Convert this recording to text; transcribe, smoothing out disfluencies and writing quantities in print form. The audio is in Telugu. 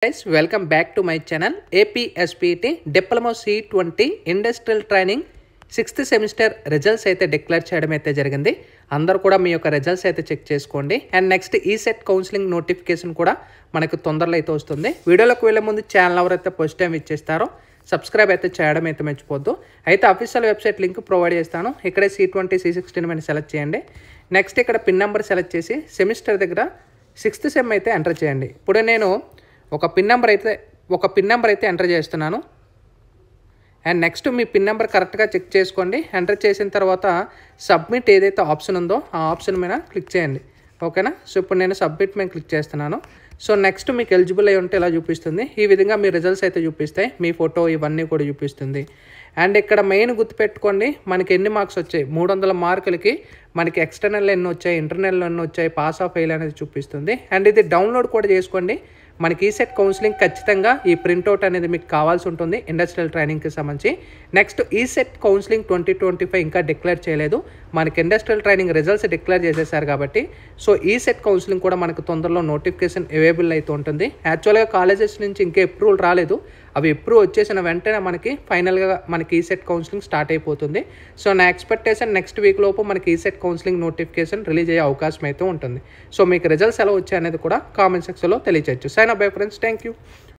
Guys, welcome back to my channel APSPT Diploma C20 Industrial Training 6th semester results అయితే డిక్లేర్ చేయడం అయితే జరిగింది. అందరూ కూడా మీ యొక్క రిజల్ట్స్ అయితే చెక్ చేసుకోండి. And next ECET counselling notification కూడా మనకు తొందరలో అయితే వస్తుంది. వీడియోలోకి వెళ్ళే ముందు ఛానల్ ఎవరైతే ఫస్ట్ టైం ఇచ్చేస్తారో సబ్స్క్రైబ్ అయితే చేయడం అయితే మర్చిపోద్దు. అయితే అఫీషియల్ వెబ్సైట్ లింక్ ప్రొవైడ్ చేస్తాను. ఇక్కడే C20 C16 అని సెలెక్ట్ చేయండి. నెక్స్ట్ ఇక్కడ పిన్ నెంబర్ సెలెక్ట్ చేసి సెమిస్టర్ దగ్గర 6th సెమ్ అయితే ఎంటర్ చేయండి. ఇప్పుడు నేను ఒక పిన్ నెంబర్ అయితే ఎంటర్ చేస్తున్నాను. And next me pin number కరెక్ట్గా చెక్ చేసుకోండి. ఎంటర్ చేసిన తర్వాత సబ్మిట్ ఏదైతే ఆప్షన్ ఉందో ఆ ఆప్షన్ మీద క్లిక్ చేయండి. ఓకేనా? సో ఇప్పుడు నేను సబ్మిట్ మీద క్లిక్ చేస్తున్నాను. సో నెక్స్ట్ మీకు ఎలిజిబుల్ అయి ఉంటే ఇలా చూపిస్తుంది. ఈ విధంగా మీ రిజల్ట్స్ అయితే చూపిస్తాయి. మీ ఫోటో ఇవన్నీ కూడా చూపిస్తుంది. అండ్ ఇక్కడ మెయిన్ గుర్తుపెట్టుకోండి, మనకి ఎన్ని మార్క్స్ వచ్చాయి, 300 మార్కులకి మనకి ఎక్స్టర్నల్ ఎన్ని వచ్చాయి, ఇంటర్నల్ ఎన్ని వచ్చాయి, పాస్ ఆఫ్ ఫెయిల్ అనేది చూపిస్తుంది. అండ్ ఇది డౌన్లోడ్ కూడా చేసుకోండి. మనకి ఈసెట్ కౌన్సిలింగ్ ఖచ్చితంగా ఈ ప్రింట్అవుట్ అనేది మీకు కావాల్సి ఉంటుంది ఇండస్ట్రియల్ ట్రైనింగ్కి సంబంధించి. నెక్స్ట్ ఈసెట్ కౌన్సిలింగ్ 2025 ఇంకా డిక్లేర్ చేయలేదు. మనకి ఇండస్ట్రియల్ ట్రైనింగ్ రిజల్ట్స్ డిక్లేర్ చేసేసారు కాబట్టి సో ఈసెట్ కౌన్సిలింగ్ కూడా మనకు తొందరలో నోటిఫికేషన్ అవైలబుల్ అయితే ఉంటుంది. యాక్చువల్గా కాలేజెస్ నుంచి ఇంకా అప్రూవల్ రాలేదు. అవి అప్రూవ్ వచ్చేసిన వెంటనే మనకి ఫైనల్గా మనకి ఈసెట్ కౌన్సిలింగ్ స్టార్ట్ అయిపోతుంది. సో నా ఎక్స్పెక్టేషన్ నెక్స్ట్ వీక్ లోపు మనకి ఈసెట్ కౌన్సిలింగ్ నోటిఫికేషన్ రిలీజ్ అయ్యే అవకాశం అయితే ఉంటుంది. సో మీకు రిజల్ట్స్ ఎలా వచ్చాయి అనేది కూడా కామెంట్ సెక్షన్లో తెలియచేయచ్చు. Sign up bye friends. Thank you.